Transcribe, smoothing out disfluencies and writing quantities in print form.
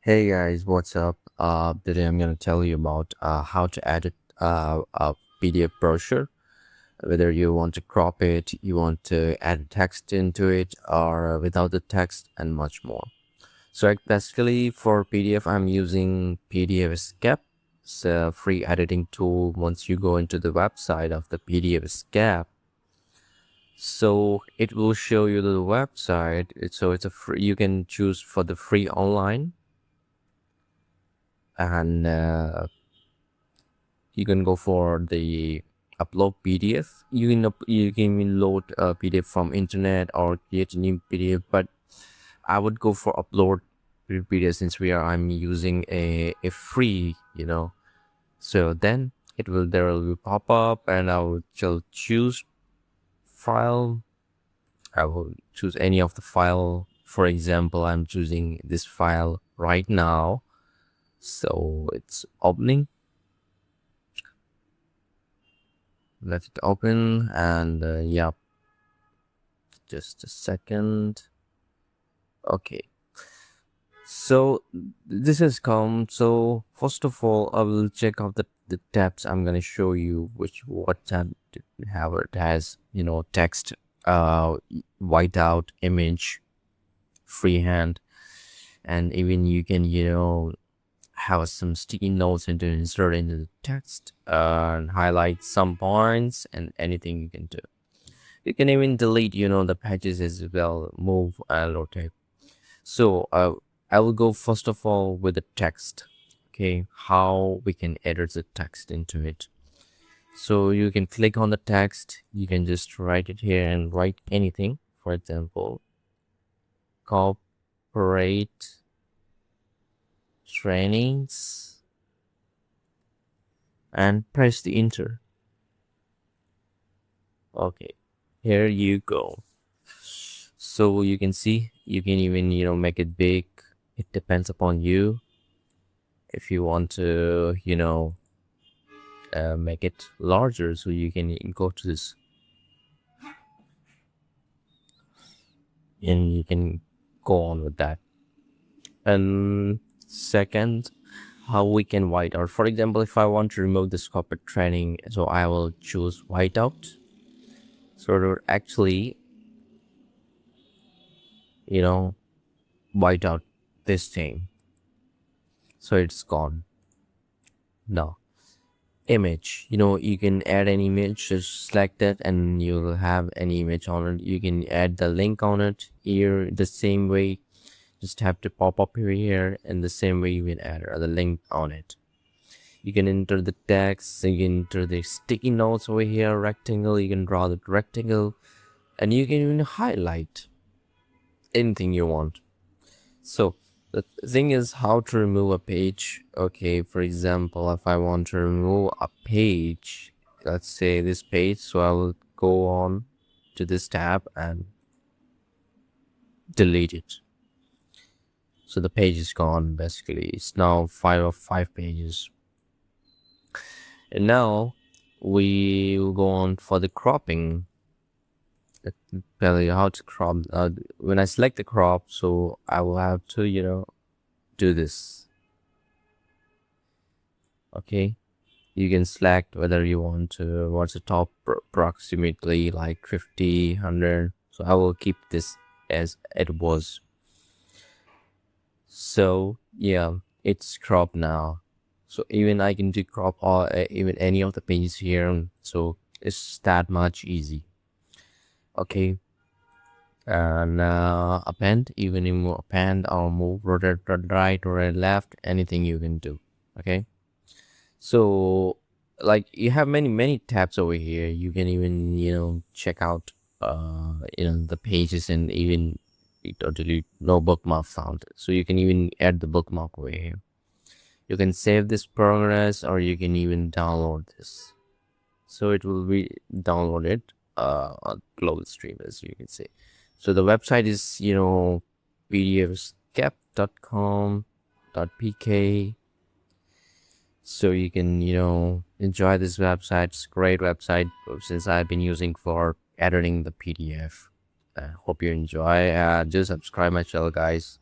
Hey guys, what's up? Today I'm gonna tell you about how to edit a PDF brochure. Whether you want to crop it, you want to add text into it, or without the text, and much more. So basically, for PDF, I'm using PDF Escape. It's a free editing tool. Once you go into the website of the PDF Escape, so it will show you the website. So it's a free. You can choose for the free online and you can go for the upload PDF. You can even load a PDF from internet or create a new PDF, but I would go for upload PDF since I'm using a free, So then there will be pop up and shall choose file. I will choose any of the file. For example, I'm choosing this file right now. So it's opening. Let it open and yeah, just a second. Okay, so this has come. So first of all, I will check out the tabs. I'm gonna show you what tab it has, text, whiteout, image, freehand, and even you can have some sticky notes and to insert into the text and highlight some points and anything you can do. You can even delete, the pages as well, move and rotate. So I will go first of all with the text. Okay, how we can edit the text into it. So you can click on the text. You can just write it here and write anything. For example, corporate trainings and press the enter. Okay, here you go. So you can see you can even make it big. It depends upon you if you want to make it larger, so you can go to this and you can go on with that. And second, how we can white out. For example, if I want to remove this corporate training, so I will choose whiteout. So to actually you know white out this thing, so it's gone. Now image, you can add an image. Just select it and you'll have an image on it. You can add the link on it here the same way. Just have to pop up here and the same way you can add the link on it. You can enter the text, you can enter the sticky notes over here, rectangle. You can draw the rectangle and you can even highlight anything you want. So the thing is how to remove a page. Okay, for example, if I want to remove a page, let's say this page, so I will go on to this tab and delete it. So the page is gone. Basically, it's now five pages. And now we will go on for the cropping. Let me tell you how to crop. When I select the crop, so I will have to do this. Okay, you can select whether you want to what's the top approximately like 50, 100. So I will keep this as it was. So yeah, it's cropped now. So even I can do crop or even any of the pages here. So it's that much easy. Okay, and append, even you append or move, rotate right, rotate left, anything you can do. Okay, so like you have many tabs over here. You can even check out the pages, and even totally no bookmark found, so you can even add the bookmark over here. You can save this progress or you can even download this, so it will be downloaded on global stream, as you can see. So the website is pdfscap.com.pk. So you can enjoy this website. It's a great website since I've been using for editing the PDF. Hope you enjoy. Just subscribe my channel, guys.